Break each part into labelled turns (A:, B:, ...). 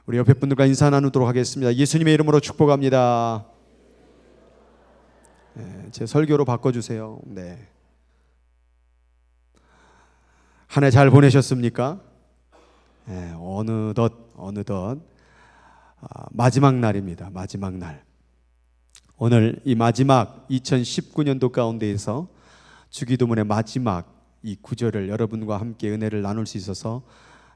A: 우리 옆에 분들과 인사 나누도록 하겠습니다. 예수님의 이름으로 축복합니다. 제 설교로 바꿔주세요. 네. 한 해 잘 보내셨습니까? 어느덧 마지막 날입니다. 마지막 날. 오늘 이 마지막 2019년도 가운데에서 주기도문의 마지막 이 구절을 여러분과 함께 은혜를 나눌 수 있어서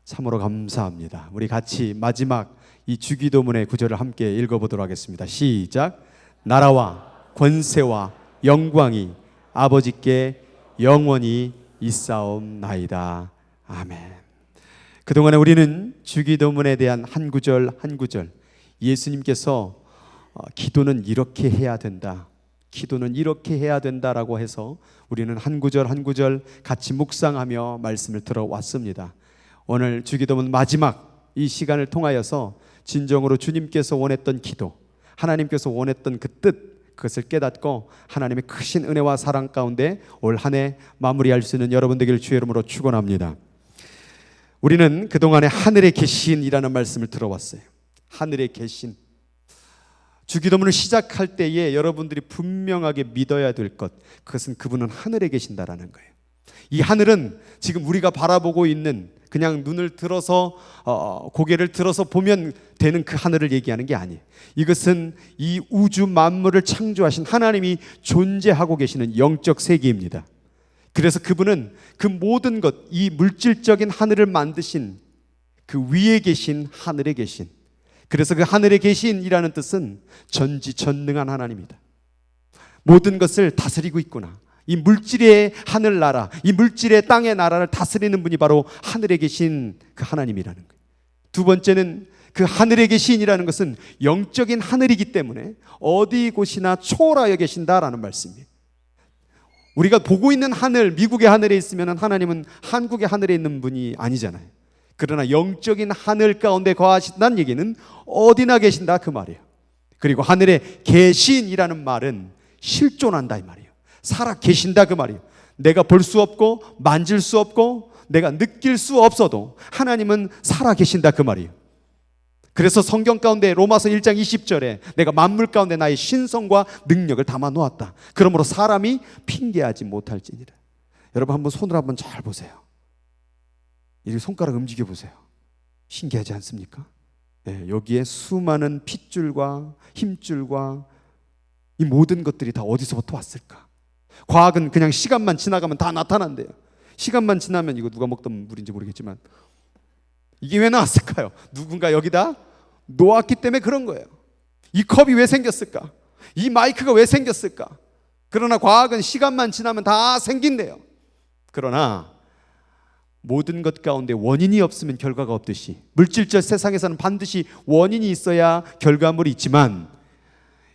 A: 참으로 감사합니다. 우리 같이 마지막 이 주기도문의 구절을 함께 읽어보도록 하겠습니다. 시작. 나라와 권세와 영광이 아버지께 영원히 있사옵나이다. 아멘. 그동안에 우리는 주기도문에 대한 한 구절 한 구절, 예수님께서 기도는 이렇게 해야 된다, 기도는 이렇게 해야 된다라고 해서 우리는 한 구절 한 구절 같이 묵상하며 말씀을 들어왔습니다. 오늘 주기도문 마지막 이 시간을 통하여서 진정으로 주님께서 원했던 기도, 하나님께서 원했던 그 뜻, 그것을 깨닫고 하나님의 크신 은혜와 사랑 가운데 올 한 해 마무리할 수 있는 여러분 되기를 주의 이름으로 축원합니다. 우리는 그동안에 하늘에 계신이라는 말씀을 들어왔어요. 하늘에 계신. 주기도문을 시작할 때에 여러분들이 분명하게 믿어야 될 것, 그것은 그분은 하늘에 계신다라는 거예요. 이 하늘은 지금 우리가 바라보고 있는, 그냥 눈을 들어서 고개를 들어서 보면 되는 그 하늘을 얘기하는 게 아니에요. 이것은 이 우주 만물을 창조하신 하나님이 존재하고 계시는 영적 세계입니다. 그래서 그분은 그 모든 것, 이 물질적인 하늘을 만드신 그 위에 계신 하늘에 계신, 그래서 그 하늘에 계신이라는 뜻은 전지전능한 하나님이다. 모든 것을 다스리고 있구나. 이 물질의 하늘나라, 이 물질의 땅의 나라를 다스리는 분이 바로 하늘에 계신 그 하나님이라는 거예요. 두 번째는 그 하늘에 계신이라는 것은 영적인 하늘이기 때문에 어디 곳이나 초월하여 계신다라는 말씀이에요. 우리가 보고 있는 하늘, 미국의 하늘에 있으면 하나님은 한국의 하늘에 있는 분이 아니잖아요. 그러나 영적인 하늘 가운데 거하신다는 얘기는 어디나 계신다 그 말이에요. 그리고 하늘에 계신이라는 말은 실존한다 이 말이에요. 살아 계신다 그 말이에요. 내가 볼 수 없고 만질 수 없고 내가 느낄 수 없어도 하나님은 살아 계신다 그 말이에요. 그래서 성경 가운데 로마서 1장 20절에 내가 만물 가운데 나의 신성과 능력을 담아 놓았다. 그러므로 사람이 핑계하지 못할지니라. 여러분 한번 손을 한번 잘 보세요. 이 손가락 움직여 보세요. 신기하지 않습니까? 네, 여기에 수많은 핏줄과 힘줄과 이 모든 것들이 다 어디서부터 왔을까? 과학은 그냥 시간만 지나가면 다 나타난대요. 시간만 지나면, 이거 누가 먹던 물인지 모르겠지만 이게 왜 나왔을까요? 누군가 여기다 놓았기 때문에 그런 거예요. 이 컵이 왜 생겼을까? 이 마이크가 왜 생겼을까? 그러나 과학은 시간만 지나면 다 생긴대요. 그러나 모든 것 가운데 원인이 없으면 결과가 없듯이 물질적 세상에서는 반드시 원인이 있어야 결과물이 있지만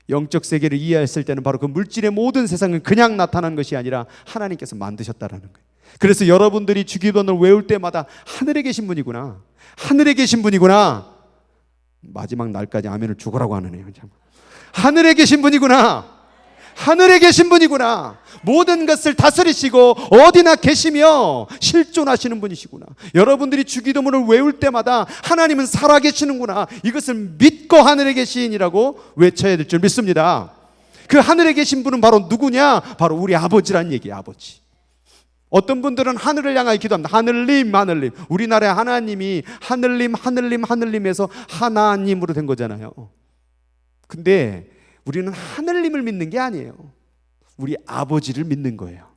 A: 영적 세계를 이해했을 때는 바로 그 물질의 모든 세상은 그냥 나타난 것이 아니라 하나님께서 만드셨다라는 거예요. 그래서 여러분들이 주기도문을 외울 때마다 하늘에 계신 분이구나, 하늘에 계신 분이구나, 마지막 날까지 아멘을 죽으라고 하네요. 하늘에 계신 분이구나, 하늘에 계신 분이구나, 모든 것을 다스리시고 어디나 계시며 실존하시는 분이시구나. 여러분들이 주기도문을 외울 때마다 하나님은 살아계시는구나, 이것을 믿고 하늘에 계신이라고 외쳐야 될 줄 믿습니다. 그 하늘에 계신 분은 바로 누구냐? 바로 우리 아버지란 얘기예요. 아버지. 어떤 분들은 하늘을 향하여 기도합니다. 하늘님, 하늘님. 우리나라의 하나님이 하늘님, 하늘님, 하늘님에서 하나님으로 된 거잖아요. 근데 우리는 하늘님을 믿는 게 아니에요. 우리 아버지를 믿는 거예요.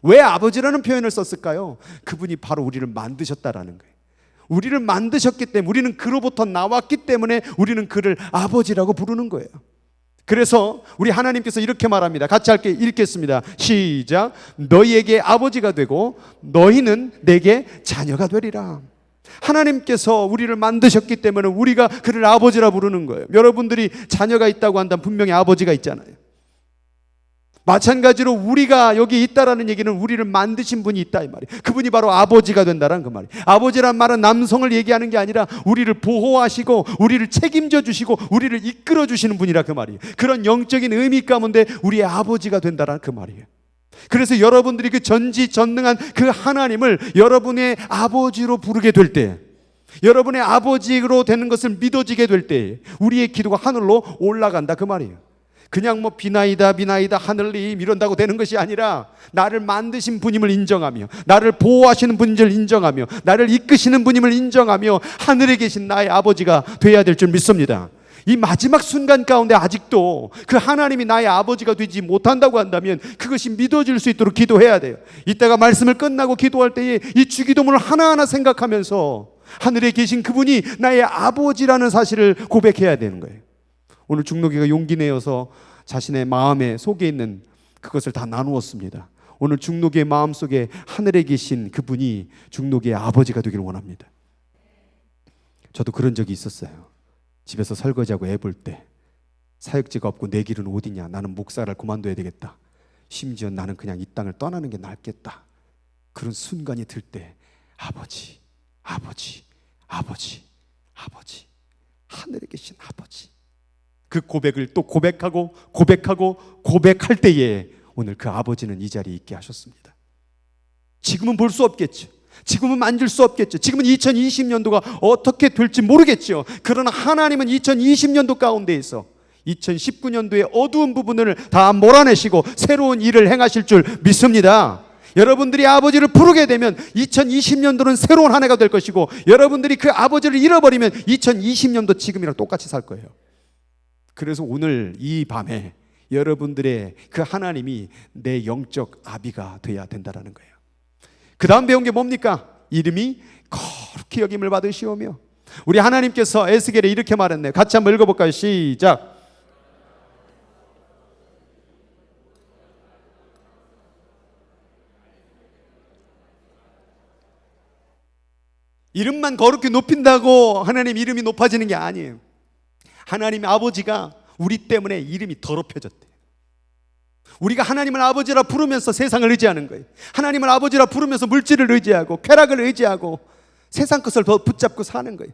A: 왜 아버지라는 표현을 썼을까요? 그분이 바로 우리를 만드셨다라는 거예요. 우리를 만드셨기 때문에, 우리는 그로부터 나왔기 때문에 우리는 그를 아버지라고 부르는 거예요. 그래서 우리 하나님께서 이렇게 말합니다. 같이 함께 읽겠습니다. 시작. 너희에게 아버지가 되고 너희는 내게 자녀가 되리라. 하나님께서 우리를 만드셨기 때문에 우리가 그를 아버지라 부르는 거예요. 여러분들이 자녀가 있다고 한다면 분명히 아버지가 있잖아요. 마찬가지로 우리가 여기 있다라는 얘기는 우리를 만드신 분이 있다 이 말이에요. 그분이 바로 아버지가 된다는 그 말이에요. 아버지란 말은 남성을 얘기하는 게 아니라 우리를 보호하시고 우리를 책임져 주시고 우리를 이끌어 주시는 분이라 그 말이에요. 그런 영적인 의미 가운데 우리의 아버지가 된다는 그 말이에요. 그래서 여러분들이 그 전지전능한 그 하나님을 여러분의 아버지로 부르게 될 때 여러분의 아버지로 되는 것을 믿어지게 될 때 우리의 기도가 하늘로 올라간다 그 말이에요. 그냥 뭐 비나이다 하늘님 이런다고 되는 것이 아니라 나를 만드신 분임을 인정하며 나를 보호하시는 분임을 인정하며 나를 이끄시는 분임을 인정하며 하늘에 계신 나의 아버지가 돼야 될 줄 믿습니다. 이 마지막 순간 가운데 아직도 그 하나님이 나의 아버지가 되지 못한다고 한다면 그것이 믿어질 수 있도록 기도해야 돼요. 이따가 말씀을 끝나고 기도할 때에 이 주기도문을 하나하나 생각하면서 하늘에 계신 그분이 나의 아버지라는 사실을 고백해야 되는 거예요. 오늘 중록이가 용기 내어서 자신의 마음에 속에 있는 그것을 다 나누었습니다. 오늘 중록이의 마음속에 하늘에 계신 그분이 중록이의 아버지가 되기를 원합니다. 저도 그런 적이 있었어요. 집에서 설거지하고 애 볼 때 사역지가 없고 내 길은 어디냐, 나는 목사를 그만둬야 되겠다, 심지어 나는 그냥 이 땅을 떠나는 게 낫겠다, 그런 순간이 들 때 아버지, 아버지, 아버지, 아버지, 하늘에 계신 아버지, 그 고백을 또 고백하고 고백할 때에 오늘 그 아버지는 이 자리에 있게 하셨습니다. 지금은 볼 수 없겠죠. 지금은 만질 수 없겠죠. 지금은 2020년도가 어떻게 될지 모르겠죠. 그러나 하나님은 2020년도 가운데에서 2019년도의 어두운 부분을 다 몰아내시고 새로운 일을 행하실 줄 믿습니다. 여러분들이 아버지를 부르게 되면 2020년도는 새로운 한 해가 될 것이고, 여러분들이 그 아버지를 잃어버리면 2020년도 지금이랑 똑같이 살 거예요. 그래서 오늘 이 밤에 여러분들의 그 하나님이 내 영적 아비가 되어야 된다는 거예요. 그 다음 배운 게 뭡니까? 이름이 거룩히 여김을 받으시오며. 우리 하나님께서 에스겔에 이렇게 말했네요. 같이 한번 읽어볼까요? 시작. 이름만 거룩히 높인다고 하나님 이름이 높아지는 게 아니에요. 하나님 아버지가 우리 때문에 이름이 더럽혀졌대요. 우리가 하나님을 아버지라 부르면서 세상을 의지하는 거예요. 하나님을 아버지라 부르면서 물질을 의지하고 쾌락을 의지하고 세상 것을 더 붙잡고 사는 거예요.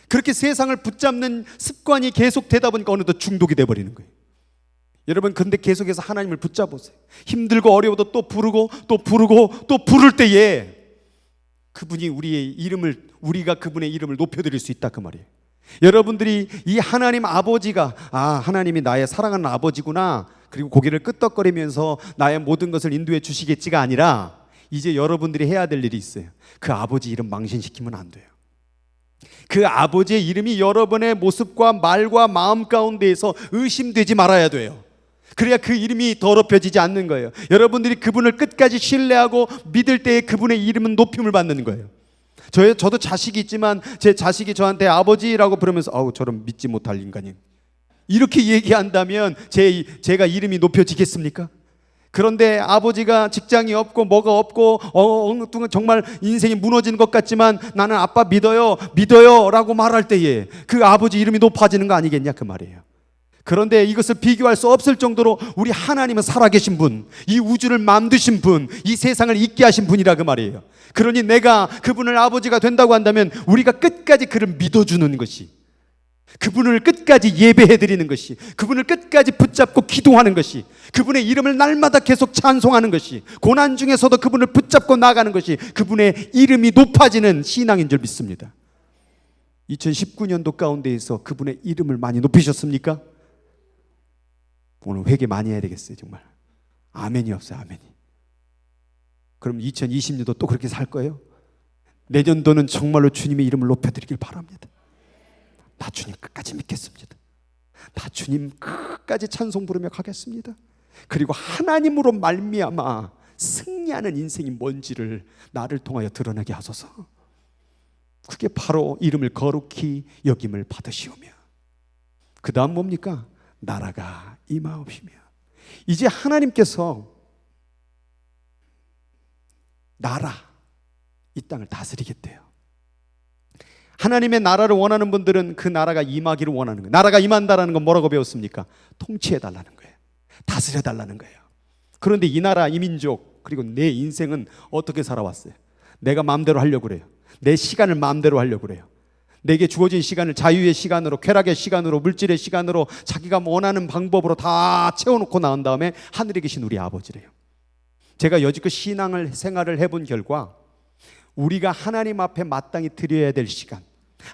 A: 그렇게 세상을 붙잡는 습관이 계속 되다 보니까 어느덧 중독이 돼버리는 거예요. 여러분, 근데 계속해서 하나님을 붙잡으세요. 힘들고 어려워도 또 부르고 또 부르고 또 부를 때에 그분이 우리가 그분의 이름을 높여드릴 수 있다 그 말이에요. 여러분들이 이 하나님 아버지가 하나님이 나의 사랑하는 아버지구나, 그리고 고개를 끄덕거리면서 나의 모든 것을 인도해 주시겠지가 아니라 이제 여러분들이 해야 될 일이 있어요. 그 아버지 이름 망신시키면 안 돼요. 그 아버지의 이름이 여러분의 모습과 말과 마음 가운데에서 의심되지 말아야 돼요. 그래야 그 이름이 더럽혀지지 않는 거예요. 여러분들이 그분을 끝까지 신뢰하고 믿을 때에 그분의 이름은 높임을 받는 거예요. 저도 자식이 있지만 제 자식이 저한테 아버지라고 부르면서 저런 믿지 못할 인간이 이렇게 얘기한다면 제가 이름이 높여지겠습니까? 그런데 아버지가 직장이 없고 뭐가 없고 정말 인생이 무너지는 것 같지만 나는 아빠 믿어요 라고 말할 때에 그 아버지 이름이 높아지는 거 아니겠냐 그 말이에요. 그런데 이것을 비교할 수 없을 정도로 우리 하나님은 살아계신 분, 이 우주를 만드신 분, 이 세상을 있게 하신 분이라 그 말이에요. 그러니 내가 그분을 아버지가 된다고 한다면 우리가 끝까지 그를 믿어주는 것이, 그분을 끝까지 예배해드리는 것이, 그분을 끝까지 붙잡고 기도하는 것이, 그분의 이름을 날마다 계속 찬송하는 것이, 고난 중에서도 그분을 붙잡고 나가는 것이 그분의 이름이 높아지는 신앙인 줄 믿습니다. 2019년도 가운데에서 그분의 이름을 많이 높이셨습니까? 오늘 회개 많이 해야 되겠어요. 정말 아멘이 없어요. 아멘이. 그럼 2020년도 또 그렇게 살 거예요? 내년도는 정말로 주님의 이름을 높여드리길 바랍니다. 나 주님 끝까지 믿겠습니다. 나 주님 끝까지 찬송 부르며 가겠습니다. 그리고 하나님으로 말미암아 승리하는 인생이 뭔지를 나를 통하여 드러나게 하소서. 그게 바로 이름을 거룩히 여김을 받으시오며, 그 다음 뭡니까? 나라가 임하옵시며. 이제 하나님께서 이 땅을 다스리겠대요. 하나님의 나라를 원하는 분들은 그 나라가 임하기를 원하는 거예요. 나라가 임한다라는 건 뭐라고 배웠습니까? 통치해달라는 거예요. 다스려달라는 거예요. 그런데 이 나라, 이 민족, 그리고 내 인생은 어떻게 살아왔어요? 내가 마음대로 하려고 그래요. 내 시간을 마음대로 하려고 그래요. 내게 주어진 시간을 자유의 시간으로, 쾌락의 시간으로, 물질의 시간으로 자기가 원하는 방법으로 다 채워놓고 나온 다음에 하늘에 계신 우리 아버지래요. 제가 여지껏 생활을 해본 결과 우리가 하나님 앞에 마땅히 드려야 될 시간,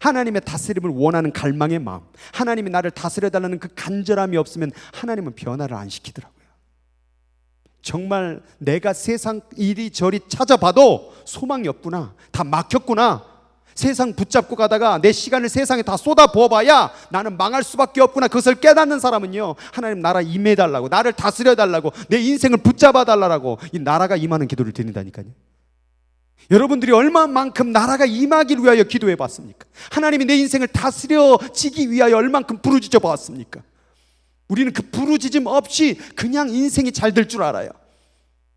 A: 하나님의 다스림을 원하는 갈망의 마음, 하나님이 나를 다스려달라는 그 간절함이 없으면 하나님은 변화를 안 시키더라고요. 정말 내가 세상 이리저리 찾아봐도 소망이 없구나, 다 막혔구나, 세상 붙잡고 가다가 내 시간을 세상에 다 쏟아 부어봐야 나는 망할 수밖에 없구나, 그것을 깨닫는 사람은요, 하나님 나라 임해달라고, 나를 다스려달라고, 내 인생을 붙잡아달라고 이 나라가 임하는 기도를 드린다니까요. 여러분들이 얼마만큼 나라가 임하기를 위하여 기도해 봤습니까? 하나님이 내 인생을 다스려지기 위하여 얼만큼 부르짖어 봤습니까? 우리는 그 부르짖음 없이 그냥 인생이 잘 될 줄 알아요.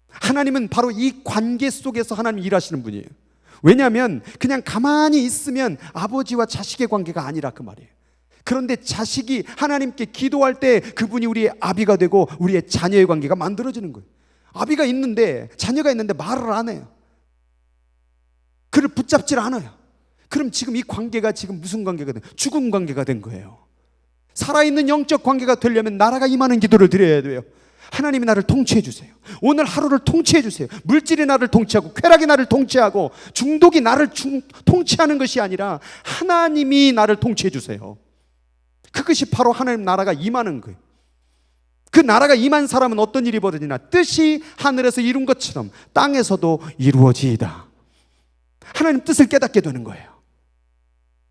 A: 하나님은 바로 이 관계 속에서 하나님 일하시는 분이에요. 왜냐하면 그냥 가만히 있으면 아버지와 자식의 관계가 아니라 그 말이에요. 그런데 자식이 하나님께 기도할 때 그분이 우리의 아비가 되고 우리의 자녀의 관계가 만들어지는 거예요. 아비가 있는데, 자녀가 있는데 말을 안 해요. 그를 붙잡질 않아요. 그럼 지금 이 관계가 지금 무슨 관계가 된? 죽은 관계가 된 거예요. 살아있는 영적 관계가 되려면 나라가 임하는 기도를 드려야 돼요. 하나님이 나를 통치해 주세요. 오늘 하루를 통치해 주세요. 물질이 나를 통치하고 쾌락이 나를 통치하고 중독이 나를 통치하는 것이 아니라 하나님이 나를 통치해 주세요. 그것이 바로 하나님 나라가 임하는 거예요. 그 나라가 임한 사람은 어떤 일이 벌어지나? 뜻이 하늘에서 이룬 것처럼 땅에서도 이루어지이다. 하나님 뜻을 깨닫게 되는 거예요.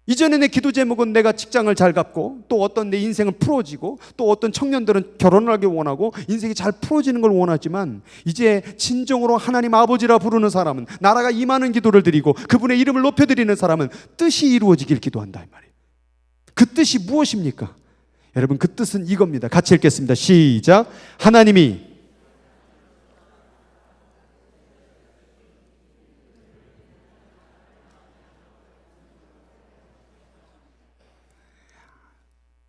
A: 이전에 내 기도 제목은 내가 직장을 잘 갖고, 또 어떤 내 인생을 풀어지고, 또 어떤 청년들은 결혼을 하기 원하고 인생이 잘 풀어지는 걸 원하지만, 이제 진정으로 하나님 아버지라 부르는 사람은, 나라가 임하는 기도를 드리고 그분의 이름을 높여드리는 사람은 뜻이 이루어지길 기도한다 이 말이에요. 그 뜻이 무엇입니까? 여러분, 그 뜻은 이겁니다. 같이 읽겠습니다. 시작. 하나님이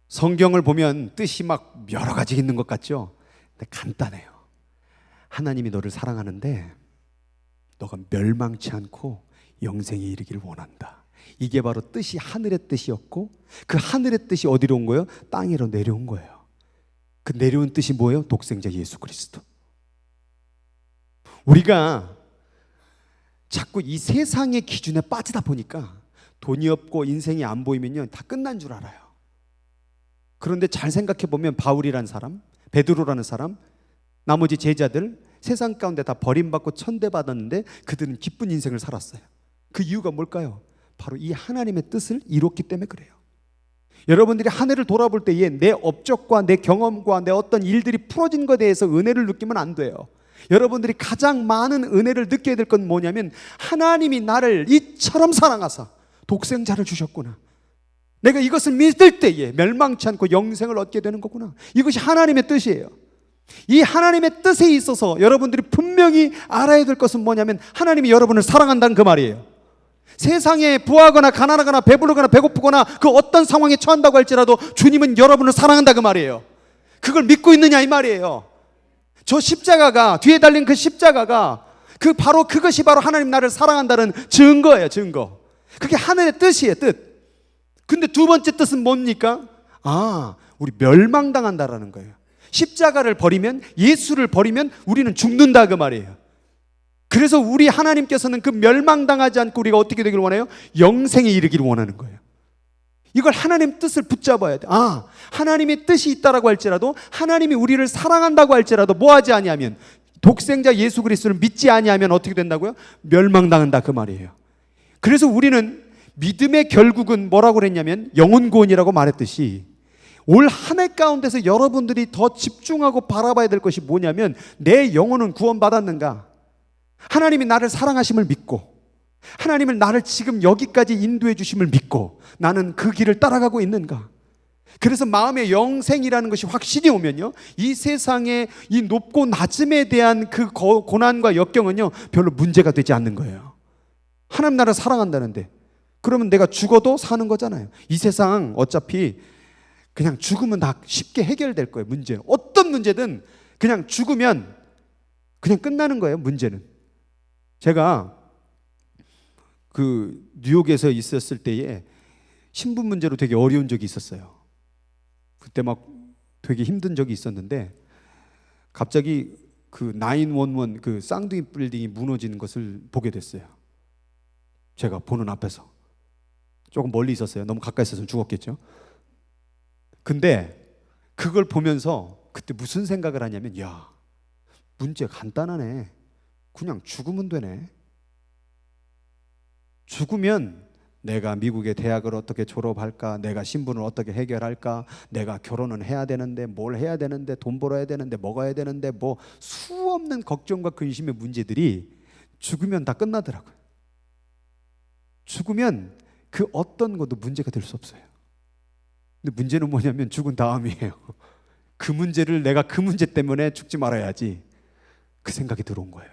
A: 성경을 보면 뜻이 막 여러 가지 있는 것 같죠? 근데 간단해요. 하나님이 너를 사랑하는데 너가 멸망치 않고 영생에 이르기를 원한다. 이게 바로 뜻이 하늘의 뜻이었고, 그 하늘의 뜻이 어디로 온 거예요? 땅으로 내려온 거예요. 그 내려온 뜻이 뭐예요? 독생자 예수 그리스도. 우리가 자꾸 이 세상의 기준에 빠지다 보니까 돈이 없고 인생이 안 보이면요, 다 끝난 줄 알아요. 그런데 잘 생각해 보면 바울이라는 사람, 베드로라는 사람, 나머지 제자들 세상 가운데 다 버림받고 천대받았는데 그들은 기쁜 인생을 살았어요. 그 이유가 뭘까요? 바로 이 하나님의 뜻을 이뤘기 때문에 그래요. 여러분들이 한 해를 돌아볼 때에 내 업적과 내 경험과 내 어떤 일들이 풀어진 것에 대해서 은혜를 느끼면 안 돼요. 여러분들이 가장 많은 은혜를 느껴야 될 건 뭐냐면, 하나님이 나를 이처럼 사랑하사 독생자를 주셨구나, 내가 이것을 믿을 때에 멸망치 않고 영생을 얻게 되는 거구나, 이것이 하나님의 뜻이에요. 이 하나님의 뜻에 있어서 여러분들이 분명히 알아야 될 것은 뭐냐면, 하나님이 여러분을 사랑한다는 그 말이에요. 세상에 부하거나 가난하거나 배부르거나 배고프거나 그 어떤 상황에 처한다고 할지라도 주님은 여러분을 사랑한다 그 말이에요. 그걸 믿고 있느냐 이 말이에요. 저 십자가가, 뒤에 달린 그 십자가가 바로 그것이 바로 하나님 나를 사랑한다는 증거예요. 증거. 그게 하늘의 뜻이에요. 뜻. 근데 두 번째 뜻은 뭡니까? 우리 멸망당한다라는 거예요. 십자가를 버리면, 예수를 버리면 우리는 죽는다 그 말이에요. 그래서 우리 하나님께서는 그 멸망당하지 않고 우리가 어떻게 되기를 원해요? 영생에 이르기를 원하는 거예요. 이걸 하나님 뜻을 붙잡아야 돼. 하나님의 뜻이 있다라고 할지라도, 하나님이 우리를 사랑한다고 할지라도 뭐하지 아니하면, 독생자 예수 그리스도를 믿지 아니하면 어떻게 된다고요? 멸망당한다 그 말이에요. 그래서 우리는 믿음의 결국은 뭐라고 그랬냐면 영혼 구원이라고 말했듯이, 올 한 해 가운데서 여러분들이 더 집중하고 바라봐야 될 것이 뭐냐면, 내 영혼은 구원받았는가? 하나님이 나를 사랑하심을 믿고, 하나님을 나를 지금 여기까지 인도해 주심을 믿고 나는 그 길을 따라가고 있는가? 그래서 마음의 영생이라는 것이 확신이 오면요, 이 세상의 이 높고 낮음에 대한 그 고난과 역경은요 별로 문제가 되지 않는 거예요. 하나님 나를 사랑한다는데, 그러면 내가 죽어도 사는 거잖아요. 이 세상 어차피 그냥 죽으면 다 쉽게 해결될 거예요. 문제는 어떤 문제든 그냥 죽으면 그냥 끝나는 거예요. 문제는. 제가 그 뉴욕에서 있었을 때에 신분 문제로 되게 어려운 적이 있었어요. 그때 막 되게 힘든 적이 있었는데, 갑자기 그 911 그 쌍둥이 빌딩이 무너지는 것을 보게 됐어요. 제가 보는 앞에서 조금 멀리 있었어요. 너무 가까이 있었으면 죽었겠죠. 근데 그걸 보면서 그때 무슨 생각을 하냐면, 야, 문제 간단하네. 그냥 죽으면 되네. 죽으면 내가 미국의 대학을 어떻게 졸업할까, 내가 신분을 어떻게 해결할까, 내가 결혼은 해야 되는데 뭘 해야 되는데, 돈 벌어야 되는데 먹어야 되는데, 뭐 수없는 걱정과 근심의 문제들이 죽으면 다 끝나더라고요. 죽으면 그 어떤 것도 문제가 될 수 없어요. 근데 문제는 뭐냐면 죽은 다음이에요. 그 문제를 내가 그 문제 때문에 죽지 말아야지, 그 생각이 들어온 거예요.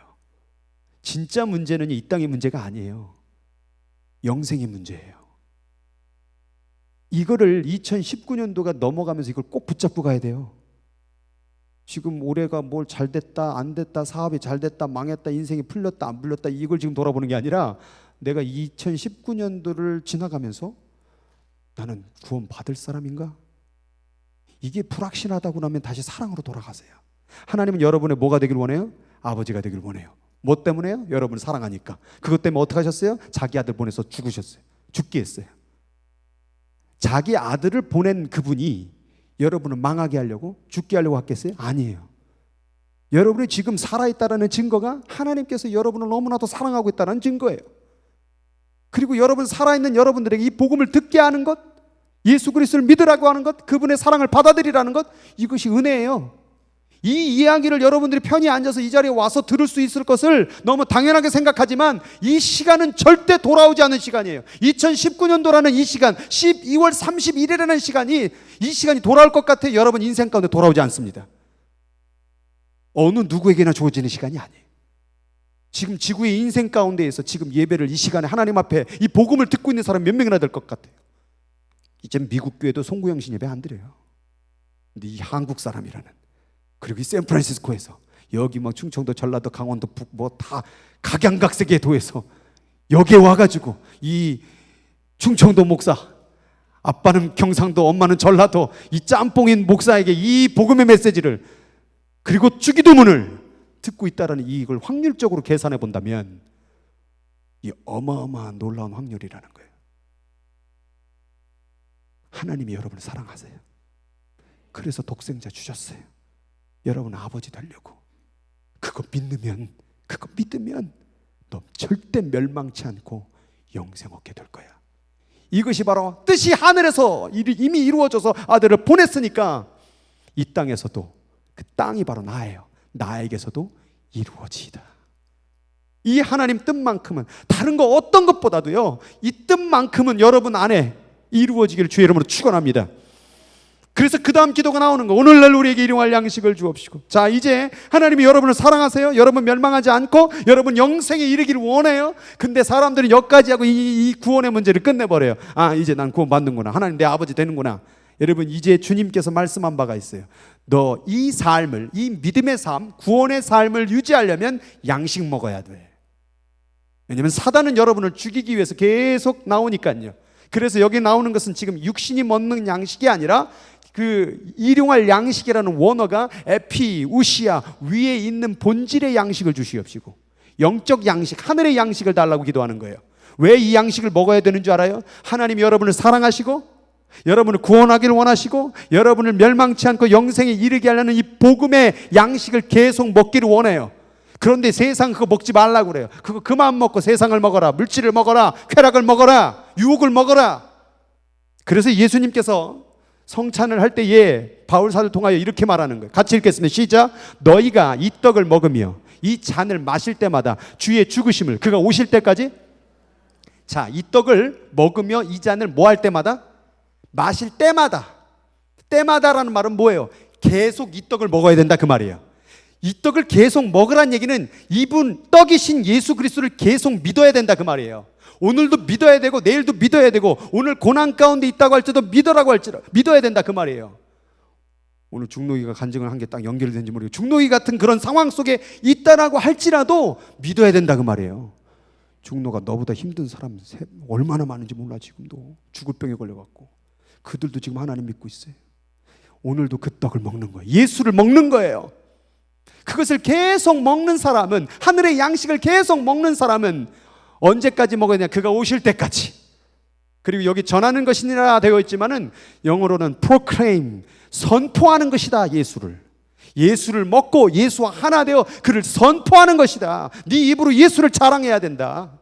A: 진짜 문제는 이 땅의 문제가 아니에요. 영생의 문제예요. 이거를 2019년도가 넘어가면서 이걸 꼭 붙잡고 가야 돼요. 지금 올해가 뭘 잘 됐다 안 됐다, 사업이 잘 됐다 망했다, 인생이 풀렸다 안 풀렸다, 이걸 지금 돌아보는 게 아니라 내가 2019년도를 지나가면서 나는 구원 받을 사람인가? 이게 불확실하다고 나면 다시 사랑으로 돌아가세요. 하나님은 여러분의 뭐가 되길 원해요? 아버지가 되길 원해요. 뭐 때문에요? 여러분을 사랑하니까. 그것 때문에 어떻게 하셨어요? 자기 아들 보내서 죽으셨어요. 죽게 했어요. 자기 아들을 보낸 그분이 여러분을 망하게 하려고, 죽게 하려고 했겠어요? 아니에요. 여러분이 지금 살아있다는 증거가 하나님께서 여러분을 너무나도 사랑하고 있다는 증거예요. 그리고 여러분, 살아있는 여러분들에게 이 복음을 듣게 하는 것, 예수 그리스도를 믿으라고 하는 것, 그분의 사랑을 받아들이라는 것, 이것이 은혜예요. 이 이야기를 여러분들이 편히 앉아서 이 자리에 와서 들을 수 있을 것을 너무 당연하게 생각하지만 이 시간은 절대 돌아오지 않는 시간이에요. 2019년도라는 이 시간, 12월 31일이라는 시간이, 이 시간이 돌아올 것 같아요. 여러분 인생 가운데 돌아오지 않습니다. 어느 누구에게나 주어지는 시간이 아니에요. 지금 지구의 인생 가운데에서 지금 예배를 이 시간에 하나님 앞에 이 복음을 듣고 있는 사람 몇 명이나 될 것 같아요. 이제 미국 교회도 송구영신 예배 안 드려요. 근데 이 한국 사람이라는, 그리고 이 샌프란시스코에서, 여기 막 충청도, 전라도, 강원도, 북 뭐 다 각양각색의 도에서 여기에 와가지고 이 충청도 목사, 아빠는 경상도, 엄마는 전라도, 이 짬뽕인 목사에게 이 복음의 메시지를, 그리고 주기도문을 듣고 있다라는 이걸 확률적으로 계산해 본다면 이 어마어마한 놀라운 확률이라는 거예요. 하나님이 여러분을 사랑하세요. 그래서 독생자 주셨어요. 여러분 아버지 되려고. 그거 믿으면 너 절대 멸망치 않고 영생 얻게 될 거야. 이것이 바로 뜻이 하늘에서 이미 이루어져서 아들을 보냈으니까 이 땅에서도 그 땅이 바로 나예요. 나에게서도 이루어지이다. 이 하나님 뜻만큼은 다른 거 어떤 것보다도요, 이 뜻만큼은 여러분 안에 이루어지기를 주의 이름으로 축원합니다. 그래서 그 다음 기도가 나오는 거, 오늘날 우리에게 일용할 양식을 주옵시고. 자, 이제 하나님이 여러분을 사랑하세요. 여러분 멸망하지 않고 여러분 영생에 이르기를 원해요. 근데 사람들이 여기까지 하고 이 구원의 문제를 끝내버려요. 아, 이제 난 구원 받는구나, 하나님 내 아버지 되는구나. 여러분, 이제 주님께서 말씀한 바가 있어요. 너 이 삶을, 이 믿음의 삶, 구원의 삶을 유지하려면 양식 먹어야 돼. 왜냐하면 사단은 여러분을 죽이기 위해서 계속 나오니까요. 그래서 여기 나오는 것은 지금 육신이 먹는 양식이 아니라 그 일용할 양식이라는 원어가 에피, 우시아, 위에 있는 본질의 양식을 주시옵시고, 영적 양식, 하늘의 양식을 달라고 기도하는 거예요. 왜 이 양식을 먹어야 되는 줄 알아요? 하나님이 여러분을 사랑하시고 여러분을 구원하기를 원하시고 여러분을 멸망치 않고 영생에 이르게 하려는 이 복음의 양식을 계속 먹기를 원해요. 그런데 세상 그거 먹지 말라고 그래요. 그거 그만 먹고 세상을 먹어라, 물질을 먹어라, 쾌락을 먹어라, 유혹을 먹어라. 그래서 예수님께서 성찬을 할 때에 바울사를 통하여 이렇게 말하는 거예요. 같이 읽겠습니다. 시작. 너희가 이 떡을 먹으며 이 잔을 마실 때마다 주의 죽으심을, 그가 오실 때까지. 자, 이 떡을 먹으며 이 잔을 뭐 할 때마다? 마실 때마다. 때마다라는 말은 뭐예요? 계속 이 떡을 먹어야 된다 그 말이에요. 이 떡을 계속 먹으란 얘기는 이분 떡이신 예수 그리스도를 계속 믿어야 된다 그 말이에요. 오늘도 믿어야 되고 내일도 믿어야 되고 오늘 고난 가운데 있다고 할지도 믿으라고 할지도 믿어야 된다 그 말이에요. 오늘 중노이가 간증을 한 게 딱 연결된지 모르겠고 중노이 같은 그런 상황 속에 있다라고 할지라도 믿어야 된다 그 말이에요. 중노가 너보다 힘든 사람 얼마나 많은지 몰라. 지금도 죽을 병에 걸려갖고 그들도 지금 하나님 믿고 있어요. 오늘도 그 떡을 먹는 거예요. 예수를 먹는 거예요. 그것을 계속 먹는 사람은, 하늘의 양식을 계속 먹는 사람은 언제까지 먹어야 되냐? 그가 오실 때까지. 그리고 여기 전하는 것이니라 되어 있지만은 영어로는 proclaim, 선포하는 것이다. 예수를 먹고 예수와 하나 되어 그를 선포하는 것이다. 네 입으로 예수를 자랑해야 된다.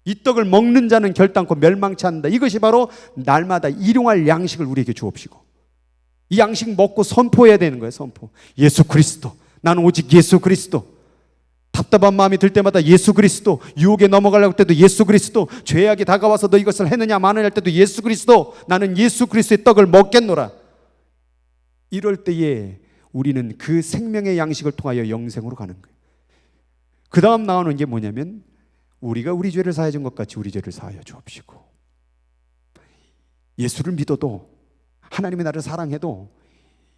A: 이 떡을 먹는 자는 결단코 멸망치 않는다. 이것이 바로 날마다 일용할 양식을 우리에게 주옵시고, 이 양식 먹고 선포해야 되는 거예요. 선포. 예수 그리스도, 나는 오직 예수 그리스도. 답답한 마음이 들 때마다 예수 그리스도, 유혹에 넘어가려고 할 때도 예수 그리스도, 죄악이 다가와서 너 이것을 했느냐 마느냐 할 때도 예수 그리스도, 나는 예수 그리스도의 떡을 먹겠노라. 이럴 때에 우리는 그 생명의 양식을 통하여 영생으로 가는 거예요. 그 다음 나오는 게 뭐냐면, 우리가 우리 죄를 사하여 준 것 같이 우리 죄를 사하여 주옵시고. 예수를 믿어도, 하나님이 나를 사랑해도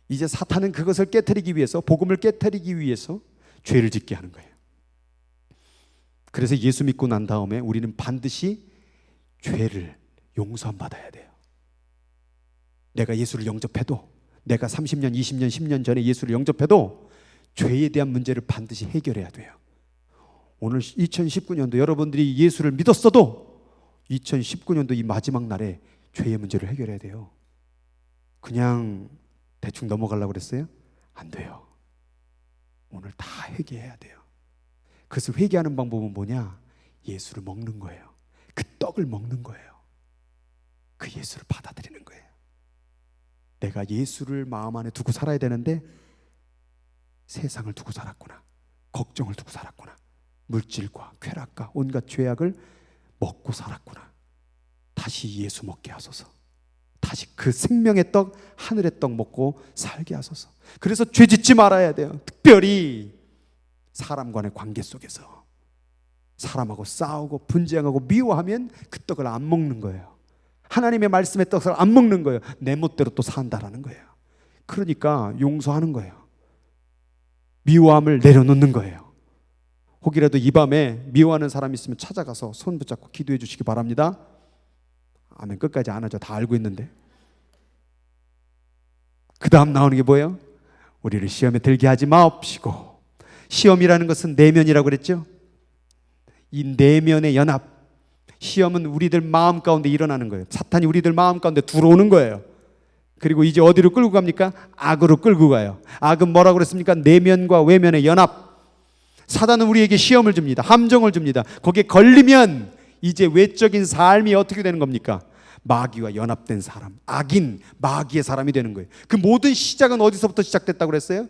A: 이제 사탄은 그것을 깨트리기 위해서, 복음을 깨트리기 위해서 죄를 짓게 하는 거예요. 그래서 예수 믿고 난 다음에 우리는 반드시 죄를 용서함 받아야 돼요. 내가 예수를 영접해도, 내가 30년, 20년, 10년 전에 예수를 영접해도 죄에 대한 문제를 반드시 해결해야 돼요. 오늘 2019년도 여러분들이 예수를 믿었어도 2019년도 이 마지막 날에 죄의 문제를 해결해야 돼요. 그냥 대충 넘어가려고 그랬어요? 안 돼요. 오늘 다 회개해야 돼요. 그래서 회개하는 방법은 뭐냐? 예수를 먹는 거예요. 그 떡을 먹는 거예요. 그 예수를 받아들이는 거예요. 내가 예수를 마음 안에 두고 살아야 되는데 세상을 두고 살았구나, 걱정을 두고 살았구나, 물질과 쾌락과 온갖 죄악을 먹고 살았구나. 다시 예수 먹게 하소서. 다시 그 생명의 떡, 하늘의 떡 먹고 살게 하소서. 그래서 죄 짓지 말아야 돼요. 특별히 사람 간의 관계 속에서 사람하고 싸우고 분쟁하고 미워하면 그 떡을 안 먹는 거예요. 하나님의 말씀의 떡을 안 먹는 거예요. 내 멋대로 또 산다라는 거예요. 그러니까 용서하는 거예요. 미워함을 내려놓는 거예요. 혹이라도 이 밤에 미워하는 사람이 있으면 찾아가서 손 붙잡고 기도해 주시기 바랍니다. 아멘. 끝까지 안 하죠. 다 알고 있는데. 그 다음 나오는 게 뭐예요? 우리를 시험에 들게 하지 마옵시고. 시험이라는 것은 내면이라고 그랬죠. 이 내면의 연합, 시험은 우리들 마음 가운데 일어나는 거예요. 사탄이 우리들 마음 가운데 들어오는 거예요. 그리고 이제 어디로 끌고 갑니까? 악으로 끌고 가요. 악은 뭐라고 그랬습니까? 내면과 외면의 연합. 사단은 우리에게 시험을 줍니다. 함정을 줍니다. 거기에 걸리면 이제 외적인 삶이 어떻게 되는 겁니까? 마귀와 연합된 사람, 악인, 마귀의 사람이 되는 거예요. 그 모든 시작은 어디서부터 시작됐다고 그랬어요?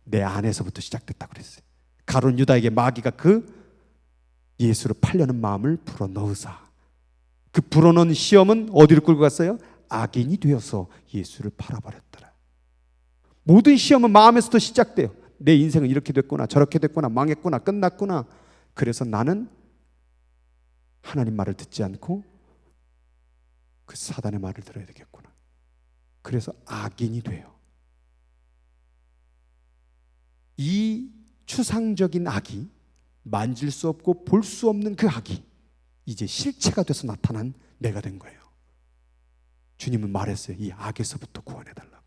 A: 내 안에서부터 시작됐다고 그랬어요. 가룟 유다에게 마귀가 그 예수를 팔려는 마음을 불어넣으사, 그 불어넣은 시험은 어디로 끌고 갔어요? 악인이 되어서 예수를 팔아버렸더라. 모든 시험은 마음에서부터 시작돼요. 내 인생은 이렇게 됐구나, 저렇게 됐구나, 망했구나, 끝났구나. 그래서 나는 하나님 말을 듣지 않고 그 사단의 말을 들어야 되겠구나. 그래서 악인이 돼요. 이 추상적인 악이, 만질 수 없고 볼 수 없는 그 악이 이제 실체가 돼서 나타난 내가 된 거예요. 주님은 말했어요. 이 악에서부터 구원해달라고.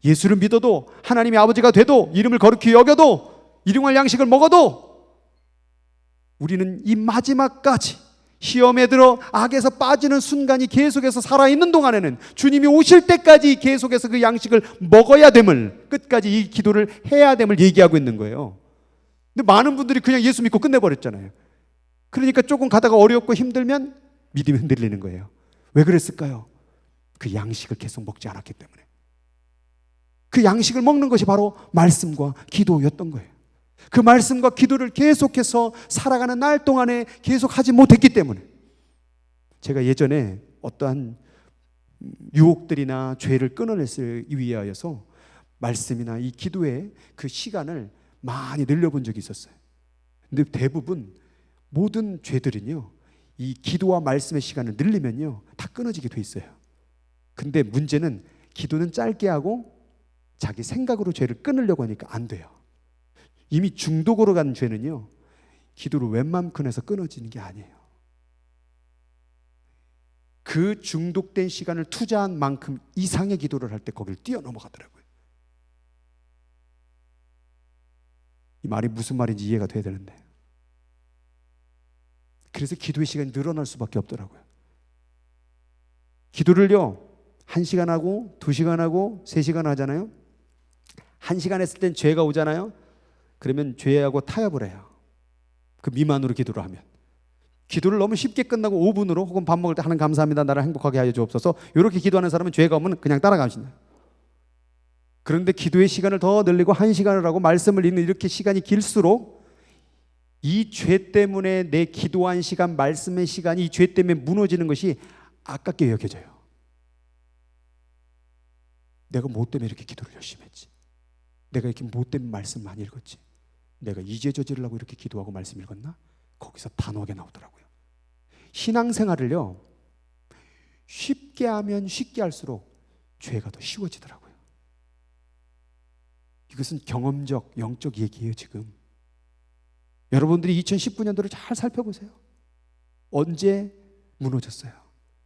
A: 예수를 믿어도, 하나님의 아버지가 돼도, 이름을 거룩히 여겨도, 일용할 양식을 먹어도 우리는 이 마지막까지 시험에 들어 악에서 빠지는 순간이 계속해서 살아있는 동안에는, 주님이 오실 때까지 계속해서 그 양식을 먹어야 됨을, 끝까지 이 기도를 해야 됨을 얘기하고 있는 거예요. 근데 많은 분들이 그냥 예수 믿고 끝내버렸잖아요. 그러니까 조금 가다가 어렵고 힘들면 믿음이 흔들리는 거예요. 왜 그랬을까요? 그 양식을 계속 먹지 않았기 때문에. 그 양식을 먹는 것이 바로 말씀과 기도였던 거예요. 그 말씀과 기도를 계속해서 살아가는 날 동안에 계속 하지 못했기 때문에. 제가 예전에 어떠한 유혹들이나 죄를 끊어내기 위하여서 말씀이나 이 기도의 그 시간을 많이 늘려본 적이 있었어요. 근데 대부분 모든 죄들은요, 이 기도와 말씀의 시간을 늘리면요 다 끊어지게 돼 있어요. 근데 문제는 기도는 짧게 하고 자기 생각으로 죄를 끊으려고 하니까 안 돼요. 이미 중독으로 간 죄는요, 기도를 웬만큼 해서 끊어지는 게 아니에요. 그 중독된 시간을 투자한 만큼 이상의 기도를 할 때 거기를 뛰어넘어가더라고요. 이 말이 무슨 말인지 이해가 돼야 되는데, 그래서 기도의 시간이 늘어날 수밖에 없더라고요. 기도를요 1시간 하고 2시간 하고 3시간 하잖아요. 1시간 했을 땐 죄가 오잖아요. 그러면 죄하고 타협을 해요. 그 미만으로 기도를 하면. 기도를 너무 쉽게 끝나고 5분으로 혹은 밥 먹을 때 하는 감사합니다 나를 행복하게 하여 주옵소서 이렇게 기도하는 사람은 죄가 오면 그냥 따라가신다. 그런데 기도의 시간을 더 늘리고 1시간을 하고 말씀을 읽는 이렇게 시간이 길수록 이 죄 때문에 내 기도한 시간, 말씀의 시간이 이 죄 때문에 무너지는 것이 아깝게 여겨져요. 내가 뭐 때문에 이렇게 기도를 열심히 했지? 내가 이렇게 뭐 때문에 말씀 많이 읽었지? 내가 이제 저지르려고 이렇게 기도하고 말씀 읽었나? 거기서 단호하게 나오더라고요. 신앙생활을요 쉽게 하면 쉽게 할수록 죄가 더 쉬워지더라고요. 이것은 경험적, 영적 얘기예요. 지금 여러분들이 2019년도를 잘 살펴보세요. 언제 무너졌어요?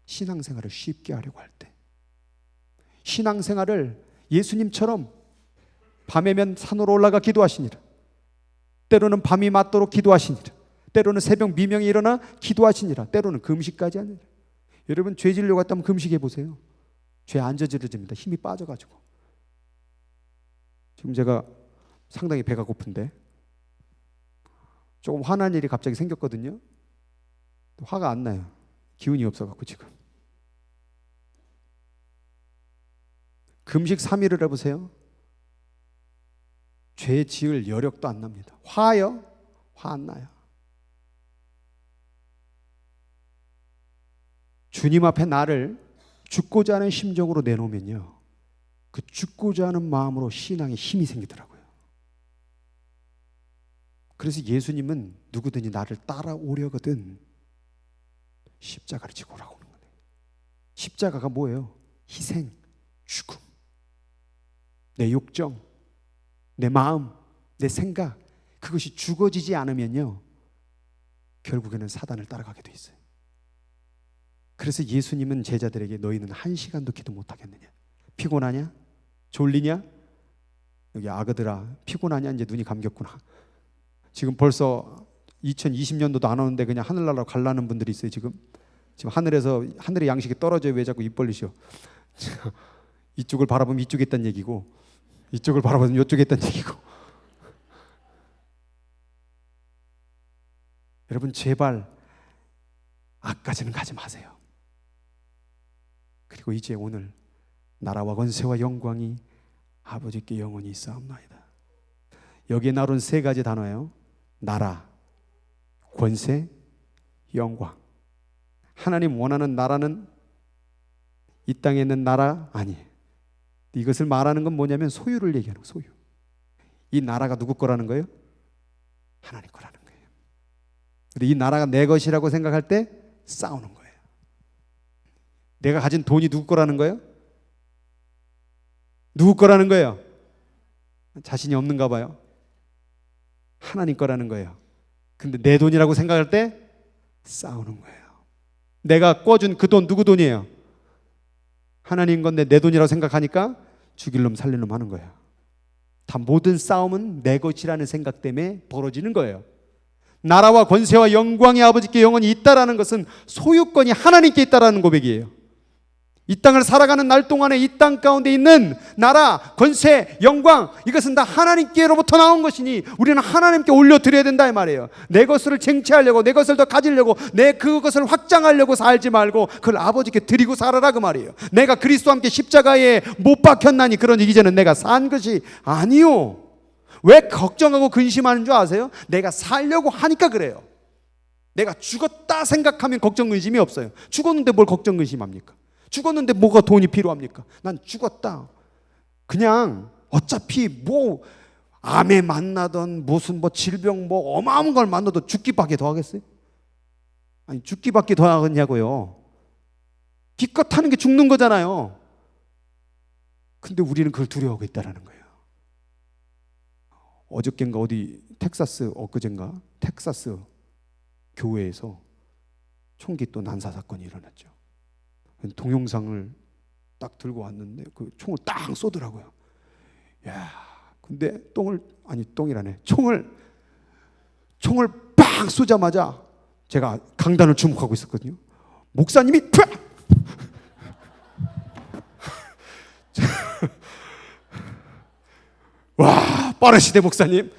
A: 신앙생활을 쉽게 하려고 할 때. 신앙생활을 예수님처럼 밤에면 산으로 올라가 기도하시니라. 때로는 밤이 맞도록 기도하시니라. 때로는 새벽 미명에 일어나 기도하시니라. 때로는 금식까지 하니라. 여러분 죄 지으려고 했다면 금식해 보세요. 죄 안 저지러집니다. 힘이 빠져가지고. 지금 제가 상당히 배가 고픈데 조금 화난 일이 갑자기 생겼거든요. 화가 안 나요. 기운이 없어갖고 지금. 금식 3일을 해보세요. 죄 지을 여력도 안 납니다. 화요? 화 안 나요. 주님 앞에 나를 죽고자 하는 심정으로 내놓으면요 그 죽고자 하는 마음으로 신앙에 힘이 생기더라고요. 그래서 예수님은 누구든지 나를 따라오려거든 십자가를 지고 오라고 하는 거예요. 십자가가 뭐예요? 희생, 죽음. 내 욕정, 내 마음, 내 생각 그것이 죽어지지 않으면요 결국에는 사단을 따라가게 돼 있어요. 그래서 예수님은 제자들에게 너희는 1시간도 기도 못하겠느냐? 피곤하냐? 졸리냐? 여기 아그들아 피곤하냐? 이제 눈이 감겼구나. 지금 벌써 2020년도도 안 오는데 그냥 하늘나라로 갈라는 분들이 있어요. 지금 하늘에서 하늘의 양식이 떨어져요. 왜 자꾸 입 벌리셔? 이쪽을 바라보면 이쪽에 있다는 얘기고 이쪽을 바라보면 이쪽에 있다는 얘기고. 여러분 제발 악까지는 가지 마세요. 그리고 이제 오늘 나라와 권세와 영광이 아버지께 영원히 있사옵나이다. 여기에 나온 3가지 단어예요. 나라, 권세, 영광. 하나님 원하는 나라는 이 땅에 있는 나라 아니에요. 이것을 말하는 건 뭐냐면 소유를 얘기하는 거예요. 소유. 이 나라가 누구 거라는 거예요? 하나님 거라는 거예요. 근데 이 나라가 내 것이라고 생각할 때 싸우는 거예요. 내가 가진 돈이 누구 거라는 거예요? 누구 거라는 거예요? 자신이 없는가 봐요. 하나님 거라는 거예요. 근데 내 돈이라고 생각할 때 싸우는 거예요. 내가 꿔준 그 돈 누구 돈이에요? 하나님 건데 내 돈이라고 생각하니까 죽일 놈 살릴 놈 하는 거예요. 다 모든 싸움은 내 것이라는 생각 때문에 벌어지는 거예요. 나라와 권세와 영광이 아버지께 영원히 있다라는 것은 소유권이 하나님께 있다라는 고백이에요. 이 땅을 살아가는 날 동안에 이 땅 가운데 있는 나라, 권세, 영광 이것은 다 하나님께로부터 나온 것이니 우리는 하나님께 올려드려야 된다 이 말이에요. 내 것을 쟁취하려고 내 것을 더 가지려고 내 그것을 확장하려고 살지 말고 그걸 아버지께 드리고 살아라 그 말이에요. 내가 그리스도와 함께 십자가에 못 박혔나니 그러니 이제는 내가 산 것이 아니요. 왜 걱정하고 근심하는 줄 아세요? 내가 살려고 하니까 그래요. 내가 죽었다 생각하면 걱정 근심이 없어요. 죽었는데 뭘 걱정 근심합니까? 죽었는데 뭐가 돈이 필요합니까? 난 죽었다. 그냥 어차피 뭐 암에 만나던 무슨 뭐 질병 뭐 어마어마한 걸 만나도 죽기밖에 더 하겠어요? 아니 죽기밖에 더 하겠냐고요. 기껏 하는 게 죽는 거잖아요. 근데 우리는 그걸 두려워하고 있다는 거예요. 어저께인가 어디 텍사스 엊그젠가 텍사스 교회에서 총기 또 난사 사건이 일어났죠. 동영상을 딱 들고 왔는데 그 총을 딱 쏘더라고요. 야, 근데 총을 빵 쏘자마자 제가 강단을 주목하고 있었거든요. 목사님이 빠르시대 목사님.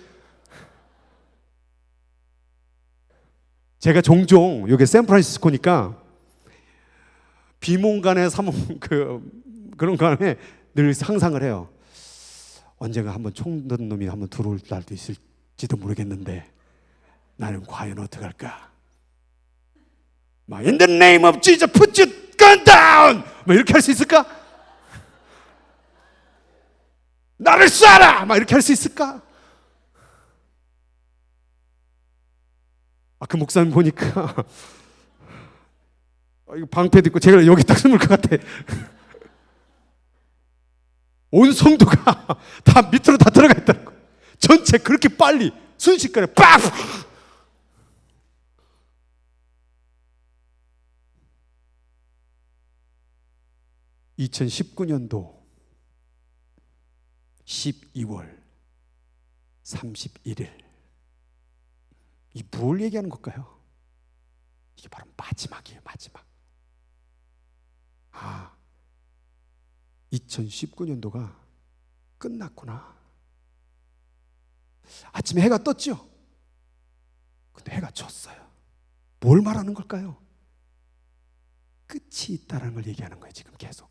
A: 제가 종종 여기 샌프란시스코니까 비몽간에 그런 간에 늘 상상을 해요. 언젠가 한번 총 든 놈이 한번 들어올 날도 있을지도 모르겠는데 나는 과연 어떡할까? 막 In the name of Jesus, put your gun down! 막 이렇게 할 수 있을까? 나를 쏴라! 막 이렇게 할 수 있을까? 그 목사님 보니까 이거 방패도 있고 제가 여기 딱 숨을 것 같아. 온 성도가 다 밑으로 다 들어가 있다고. 전체 그렇게 빨리 순식간에 빡! 2019년도 12월 31일 이 뭘 얘기하는 걸까요? 이게 바로 마지막이에요. 마지막. 2019년도가 끝났구나. 아침에 해가 떴죠? 근데 해가 졌어요. 뭘 말하는 걸까요? 끝이 있다는 걸 얘기하는 거예요. 지금 계속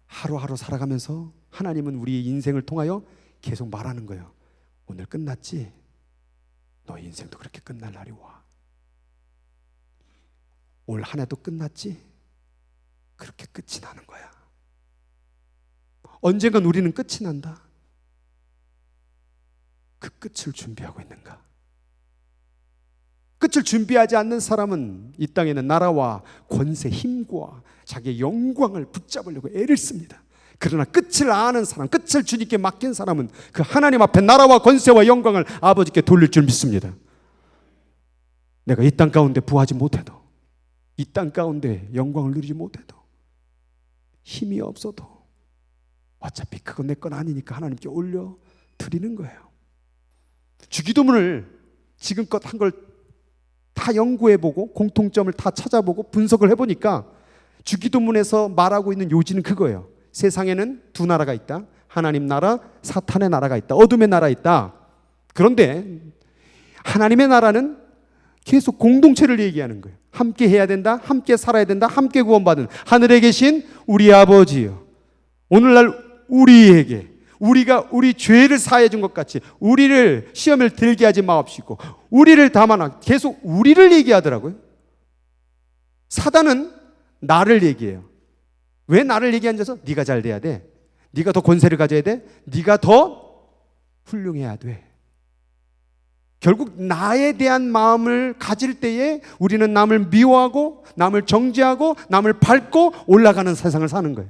A: 하루하루 살아가면서 하나님은 우리의 인생을 통하여 계속 말하는 거예요. 오늘 끝났지? 너 인생도 그렇게 끝날 날이 와. 올 한 해도 끝났지? 그렇게 끝이 나는 거야. 언젠간 우리는 끝이 난다. 그 끝을 준비하고 있는가? 끝을 준비하지 않는 사람은 이 땅에는 나라와 권세, 힘과 자기의 영광을 붙잡으려고 애를 씁니다. 그러나 끝을 아는 사람, 끝을 주님께 맡긴 사람은 그 하나님 앞에 나라와 권세와 영광을 아버지께 돌릴 줄 믿습니다. 내가 이 땅 가운데 부하지 못해도, 이 땅 가운데 영광을 누리지 못해도, 힘이 없어도 어차피 그건 내 건 아니니까 하나님께 올려 드리는 거예요. 주기도문을 지금껏 한 걸 다 연구해보고 공통점을 다 찾아보고 분석을 해보니까 주기도문에서 말하고 있는 요지는 그거예요. 세상에는 두 나라가 있다. 하나님 나라, 사탄의 나라가 있다. 어둠의 나라 있다. 그런데 하나님의 나라는 계속 공동체를 얘기하는 거예요. 함께 해야 된다. 함께 살아야 된다. 함께 구원받은 하늘에 계신 우리 아버지요. 오늘날 우리에게 우리가 우리 죄를 사해 준 것 같이 우리를 시험을 들게 하지 마옵시고 우리를 다만 계속 우리를 얘기하더라고요. 사단은 나를 얘기해요. 왜 나를 얘기하면서 네가 잘 돼야 돼. 네가 더 권세를 가져야 돼. 네가 더 훌륭해야 돼. 결국 나에 대한 마음을 가질 때에 우리는 남을 미워하고 남을 정죄하고 남을 밟고 올라가는 세상을 사는 거예요.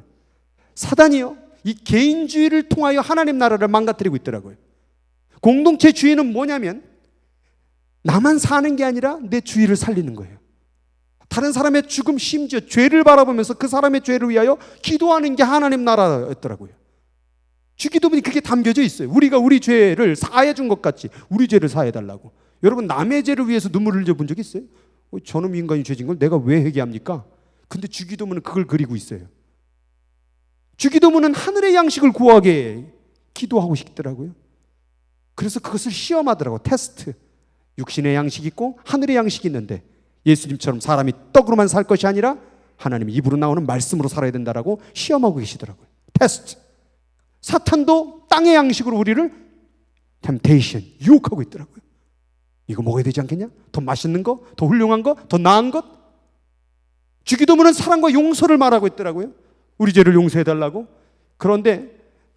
A: 사단이요. 이 개인주의를 통하여 하나님 나라를 망가뜨리고 있더라고요. 공동체주의는 뭐냐면 나만 사는 게 아니라 내 주위를 살리는 거예요. 다른 사람의 죽음, 심지어 죄를 바라보면서 그 사람의 죄를 위하여 기도하는 게 하나님 나라였더라고요. 주기도문이 그게 담겨져 있어요. 우리가 우리 죄를 사해 준 것 같이 우리 죄를 사해달라고. 여러분 남의 죄를 위해서 눈물을 흘려본 적 있어요? 저놈 인간이 죄진 걸 내가 왜 회개합니까? 근데 주기도문은 그걸 그리고 있어요. 주기도문은 하늘의 양식을 구하게 기도하고 싶더라고요. 그래서 그것을 시험하더라고. 테스트. 육신의 양식이 있고 하늘의 양식이 있는데 예수님처럼 사람이 떡으로만 살 것이 아니라 하나님의 입으로 나오는 말씀으로 살아야 된다라고 시험하고 계시더라고요. 테스트. 사탄도 땅의 양식으로 우리를 템테이션, 유혹하고 있더라고요. 이거 먹어야 되지 않겠냐? 더 맛있는 거? 더 훌륭한 거? 더 나은 것? 주기도문은 사랑과 용서를 말하고 있더라고요. 우리 죄를 용서해달라고. 그런데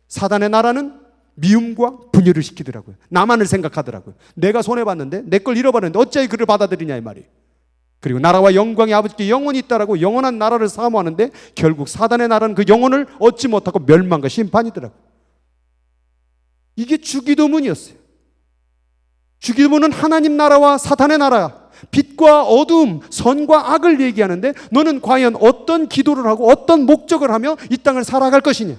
A: 사단의 나라는 미움과 분열을 시키더라고요. 나만을 생각하더라고요. 내가 손해봤는데 내 걸 잃어버렸는데 어찌하여 그를 받아들이냐 이 말이에요. 그리고 나라와 영광이 아버지께 영원히 있다라고 영원한 나라를 사모하는데 결국 사단의 나라는 그 영혼을 얻지 못하고 멸망과 심판이더라고요. 이게 주기도문이었어요. 주기도문은 하나님 나라와 사탄의 나라, 빛과 어둠, 선과 악을 얘기하는데 너는 과연 어떤 기도를 하고 어떤 목적을 하며 이 땅을 살아갈 것이냐.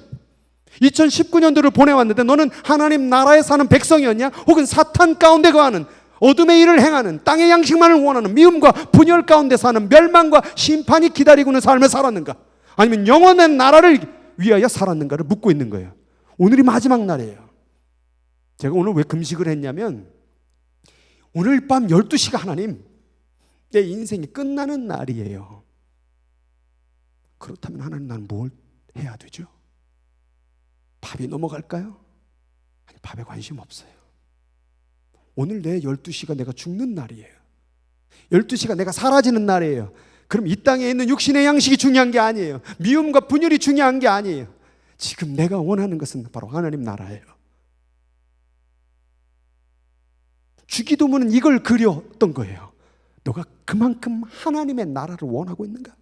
A: 2019년도를 보내왔는데 너는 하나님 나라에 사는 백성이었냐? 혹은 사탄 가운데 거하는 어둠의 일을 행하는 땅의 양식만을 원하는 미움과 분열 가운데 사는 멸망과 심판이 기다리고 있는 삶을 살았는가? 아니면 영원한 나라를 위하여 살았는가를 묻고 있는 거예요. 오늘이 마지막 날이에요. 제가 오늘 왜 금식을 했냐면 오늘 밤 12시가 하나님 내 인생이 끝나는 날이에요. 그렇다면 하나님 나는 뭘 해야 되죠? 밥이 넘어갈까요? 아니, 밥에 관심 없어요. 오늘 내 12시가 내가 죽는 날이에요. 12시가 내가 사라지는 날이에요. 그럼 이 땅에 있는 육신의 양식이 중요한 게 아니에요. 미움과 분열이 중요한 게 아니에요. 지금 내가 원하는 것은 바로 하나님 나라예요. 주기도문은 이걸 그렸던 거예요. 너가 그만큼 하나님의 나라를 원하고 있는가?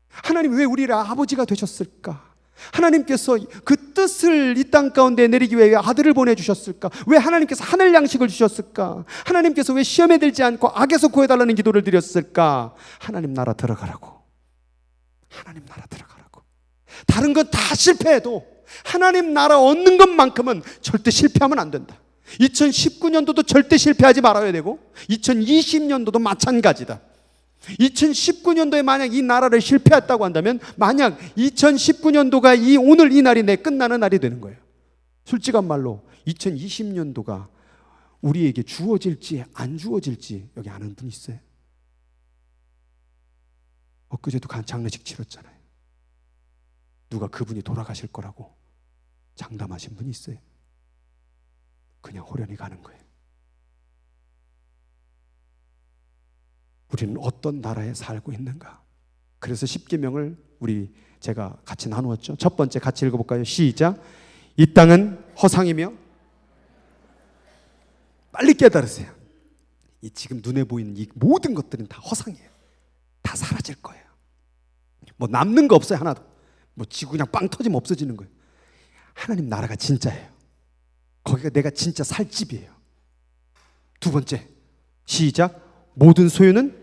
A: 하나님 왜 우리를 아버지가 되셨을까? 하나님께서 그 뜻을 이 땅 가운데 내리기 위해 아들을 보내주셨을까? 왜 하나님께서 하늘 양식을 주셨을까? 하나님께서 왜 시험에 들지 않고 악에서 구해달라는 기도를 드렸을까? 하나님 나라 들어가라고. 하나님 나라 들어가라고. 다른 건 다 실패해도 하나님 나라 얻는 것만큼은 절대 실패하면 안 된다. 2019년도도 절대 실패하지 말아야 되고 2020년도도 마찬가지다. 2019년도에 만약 이 나라를 실패했다고 한다면 만약 2019년도가 오늘 이 날이 내 끝나는 날이 되는 거예요. 솔직한 말로 2020년도가 우리에게 주어질지 안 주어질지 여기 아는 분 있어요? 엊그제도 장례식 치렀잖아요. 누가 그분이 돌아가실 거라고 장담하신 분이 있어요? 그냥 호련히 가는 거예요. 우리는 어떤 나라에 살고 있는가? 그래서 10계명을 제가 같이 나누었죠. 첫 번째 같이 읽어볼까요? 시작. 이 땅은 허상이며 빨리 깨달으세요. 이 지금 눈에 보이는 이 모든 것들은 다 허상이에요. 다 사라질 거예요. 뭐 남는 거 없어요. 하나도. 뭐 지구 그냥 빵 터지면 없어지는 거예요. 하나님 나라가 진짜예요. 거기가 내가 진짜 살 집이에요. 두 번째 시작. 모든 소유는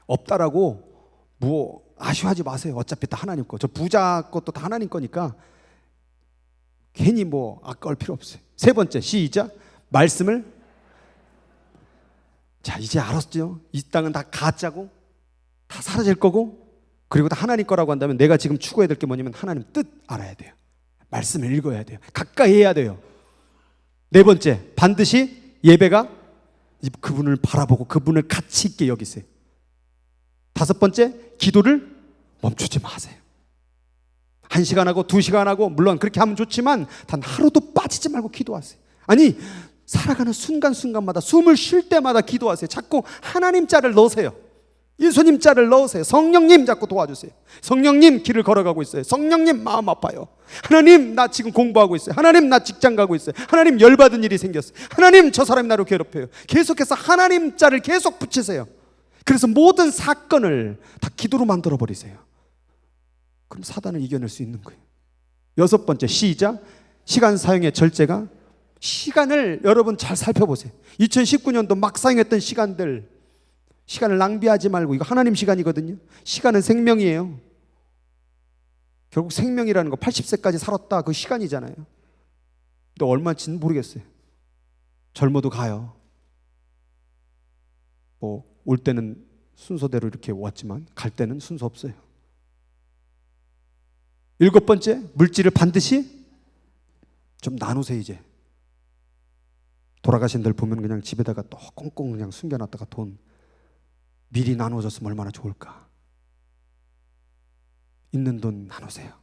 A: 없다라고 뭐 아쉬워하지 마세요. 어차피 다 하나님 거. 저 부자 것도 다 하나님 거니까 괜히 뭐 아까울 필요 없어요. 세 번째 시작. 말씀을. 자, 이제 알았죠? 이 땅은 다 가짜고 다 사라질 거고 그리고 다 하나님 거라고 한다면 내가 지금 추구해야 될 게 뭐냐면 하나님 뜻 알아야 돼요. 말씀을 읽어야 돼요. 가까이 해야 돼요. 네 번째, 반드시 예배가 그분을 바라보고 그분을 가치 있게 여기세요. 다섯 번째, 기도를 멈추지 마세요. 1시간 하고 2시간 하고 물론 그렇게 하면 좋지만 단 하루도 빠지지 말고 기도하세요. 아니, 살아가는 순간순간마다 숨을 쉴 때마다 기도하세요. 자꾸 하나님 자를 넣으세요. 예수님 자를 넣으세요. 성령님 자꾸 도와주세요. 성령님 길을 걸어가고 있어요. 성령님 마음 아파요. 하나님 나 지금 공부하고 있어요. 하나님 나 직장 가고 있어요. 하나님 열받은 일이 생겼어요. 하나님 저 사람이 나를 괴롭혀요. 계속해서 하나님 자를 계속 붙이세요. 그래서 모든 사건을 다 기도로 만들어 버리세요. 그럼 사단을 이겨낼 수 있는 거예요. 여섯 번째 시작. 시간 사용의 절제가. 시간을 여러분 잘 살펴보세요. 2019년도 막 사용했던 시간을 낭비하지 말고, 이거 하나님 시간이거든요. 시간은 생명이에요. 결국 생명이라는 거 80세까지 살았다 그 시간이잖아요. 또 얼마인지는 모르겠어요. 젊어도 가요. 뭐 올 때는 순서대로 이렇게 왔지만 갈 때는 순서 없어요. 일곱 번째, 물질을 반드시 좀 나누세요. 이제 돌아가신 들 보면 그냥 집에다가 또 꽁꽁 그냥 숨겨놨다가 돈 미리 나눠줬으면 얼마나 좋을까. 있는 돈 나누세요.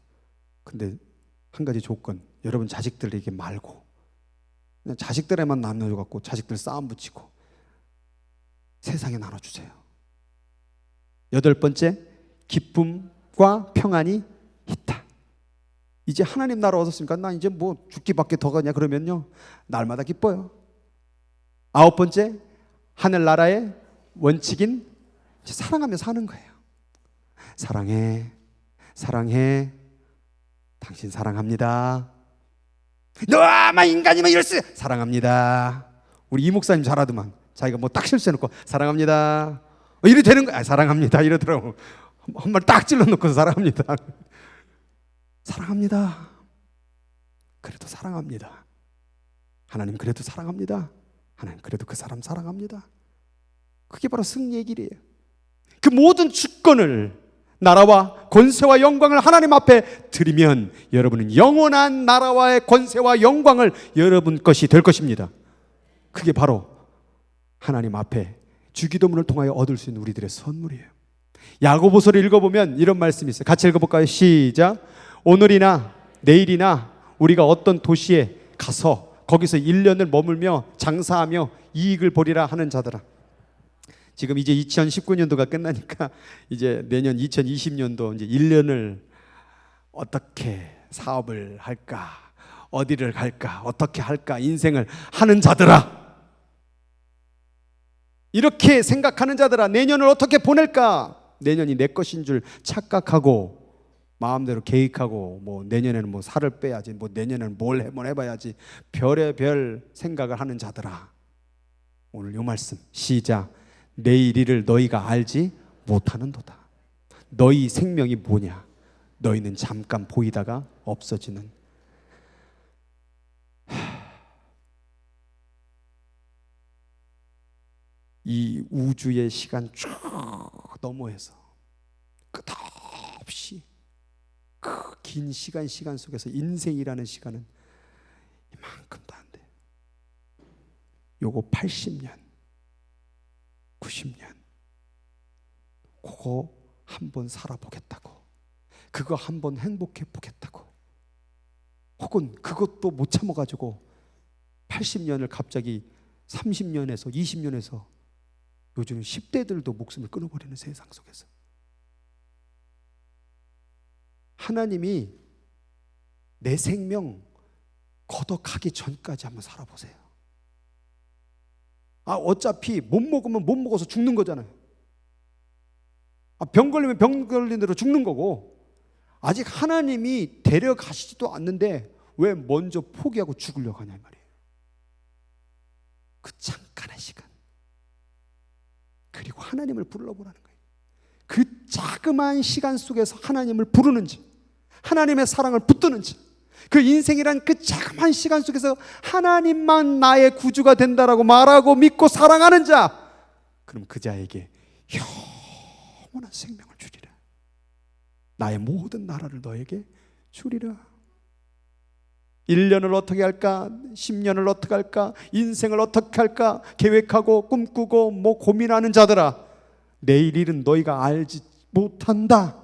A: 근데 한 가지 조건, 여러분 자식들에게 말고 그냥 자식들에만 나눠줘갖고 자식들 싸움 붙이고 세상에 나눠주세요. 여덟 번째, 기쁨과 평안이 있다. 이제 하나님 나라 얻었으니까 나 이제 뭐 죽기밖에 더 가냐 그러면요, 날마다 기뻐요. 아홉 번째, 하늘나라의 원칙인 사랑하며 사는 거예요. 사랑해, 사랑해, 당신 사랑합니다. 너만 인간이면 이럴 수, 사랑합니다. 우리 이 목사님 잘하더만. 자기가 뭐 딱 실수해놓고 사랑합니다. 이래 되는 거야. 사랑합니다 이러더라고. 한 말 딱 찔러놓고 사랑합니다. 사랑합니다. 그래도 사랑합니다. 하나님 그래도 사랑합니다. 하나님 그래도 그 사람 사랑합니다. 그게 바로 승리의 길이에요. 그 모든 주권을, 나라와 권세와 영광을 하나님 앞에 드리면 여러분은 영원한 나라와의 권세와 영광을 여러분 것이 될 것입니다. 그게 바로 하나님 앞에 주기도문을 통하여 얻을 수 있는 우리들의 선물이에요. 야고보서를 읽어보면 이런 말씀이 있어요. 같이 읽어볼까요? 시작. 오늘이나 내일이나 우리가 어떤 도시에 가서 거기서 1년을 머물며 장사하며 이익을 보리라 하는 자들아. 지금 이제 2019년도가 끝나니까 이제 내년 2020년도 이제 1년을 어떻게 사업을 할까, 어디를 갈까, 어떻게 할까 인생을 하는 자들아, 이렇게 생각하는 자들아, 내년을 어떻게 보낼까? 내년이 내 것인 줄 착각하고 마음대로 계획하고 뭐 내년에는 뭐 살을 빼야지, 뭐 내년에는 뭘 해봐야지, 별의별 생각을 하는 자들아, 오늘 요 말씀 시작. 내일 일을 너희가 알지 못하는도다. 너희 생명이 뭐냐? 너희는 잠깐 보이다가 없어지는. 이 우주의 시간 쭉 너머에서 끝없이 그 긴 시간 속에서 인생이라는 시간은 이만큼도 안 돼. 요거 80년 90년 그거 한번 살아보겠다고, 그거 한번 행복해 보겠다고, 혹은 그것도 못 참아가지고 80년을 갑자기 30년에서 20년에서 요즘 10대들도 목숨을 끊어버리는 세상 속에서 하나님이 내 생명 걷어가기 전까지 한번 살아보세요. 어차피 못 먹으면 못 먹어서 죽는 거잖아요. 병 걸리면 병 걸린 대로 죽는 거고, 아직 하나님이 데려가시지도 않는데 왜 먼저 포기하고 죽으려고 하냐 이 말이에요. 그 잠깐의 시간, 그리고 하나님을 불러보라는 거예요. 그 자그마한 시간 속에서 하나님을 부르는지, 하나님의 사랑을 붙드는지, 그 인생이란 그 자그마한 시간 속에서 하나님만 나의 구주가 된다라고 말하고 믿고 사랑하는 자, 그럼 그 자에게 영원한 생명을 주리라. 나의 모든 나라를 너에게 주리라. 1년을 어떻게 할까? 10년을 어떻게 할까? 인생을 어떻게 할까? 계획하고 꿈꾸고 뭐 고민하는 자들아, 내일 일은 너희가 알지 못한다.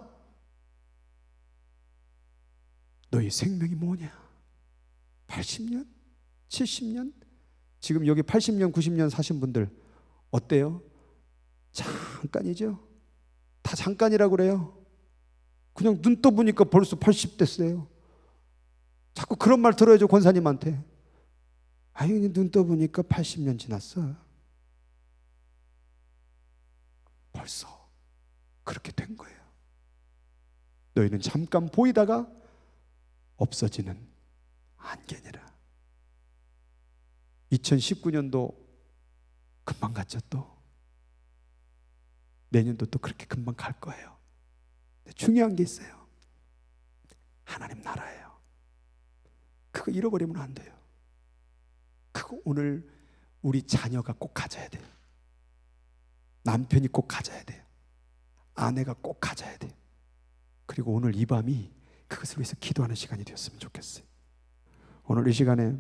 A: 너희 생명이 뭐냐? 80년? 70년? 지금 여기 80년, 90년 사신 분들 어때요? 잠깐이죠? 다 잠깐이라고 그래요. 그냥 눈 떠보니까 벌써 80 됐어요. 자꾸 그런 말 들어야죠, 권사님한테. 아유, 눈 떠보니까 80년 지났어. 벌써 그렇게 된 거예요. 너희는 잠깐 보이다가 없어지는 안개니라. 2019년도 금방 갔죠. 또 내년도 또 그렇게 금방 갈 거예요. 중요한 게 있어요. 하나님 나라예요. 그거 잃어버리면 안 돼요. 그거 오늘 우리 자녀가 꼭 가져야 돼요. 남편이 꼭 가져야 돼요. 아내가 꼭 가져야 돼요. 그리고 오늘 이 밤이 그것을 위해서 기도하는 시간이 되었으면 좋겠어요. 오늘 이 시간에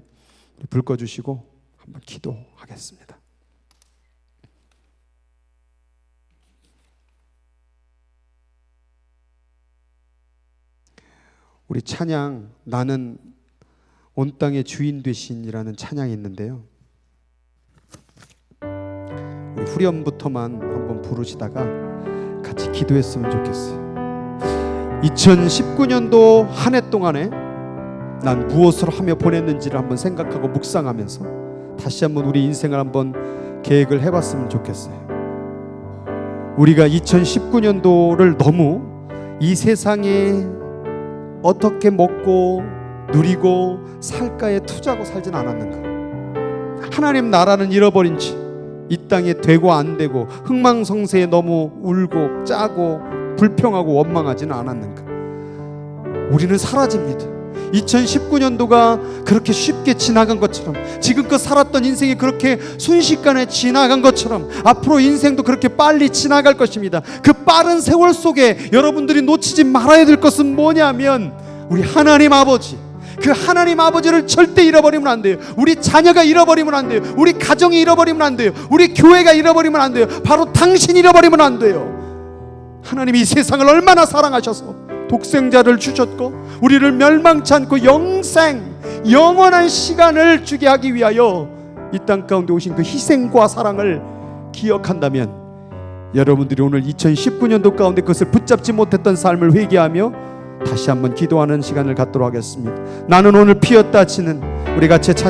A: 불 꺼주시고 한번 기도하겠습니다. 우리 찬양, 나는 온 땅의 주인 되신이라는 찬양이 있는데요, 우리 후렴부터만 한번 부르시다가 같이 기도했으면 좋겠어요. 2019년도 한 해 동안에 난 무엇을 하며 보냈는지를 한번 생각하고 묵상하면서 다시 한번 우리 인생을 한번 계획을 해봤으면 좋겠어요. 우리가 2019년도를 너무 이 세상에 어떻게 먹고 누리고 살까에 투자하고 살진 않았는가? 하나님 나라는 잃어버린 지, 이 땅에 되고 안 되고 흥망성쇠에 너무 울고 짜고 불평하고 원망하지는 않았는가? 우리는 사라집니다. 2019년도가 그렇게 쉽게 지나간 것처럼, 지금껏 살았던 인생이 그렇게 순식간에 지나간 것처럼 앞으로 인생도 그렇게 빨리 지나갈 것입니다. 그 빠른 세월 속에 여러분들이 놓치지 말아야 될 것은 뭐냐면 우리 하나님 아버지, 그 하나님 아버지를 절대 잃어버리면 안 돼요. 우리 자녀가 잃어버리면 안 돼요. 우리 가정이 잃어버리면 안 돼요. 우리 교회가 잃어버리면 안 돼요. 바로 당신이 잃어버리면 안 돼요. 하나님이 이 세상을 얼마나 사랑하셔서 독생자를 주셨고 우리를 멸망치 않고 영원한 시간을 주게 하기 위하여 이 땅 가운데 오신 그 희생과 사랑을 기억한다면 여러분들이 오늘 2019년도 가운데 그것을 붙잡지 못했던 삶을 회개하며 다시 한번 기도하는 시간을 갖도록 하겠습니다. 나는 오늘 피었다 치는 우리 같이 찬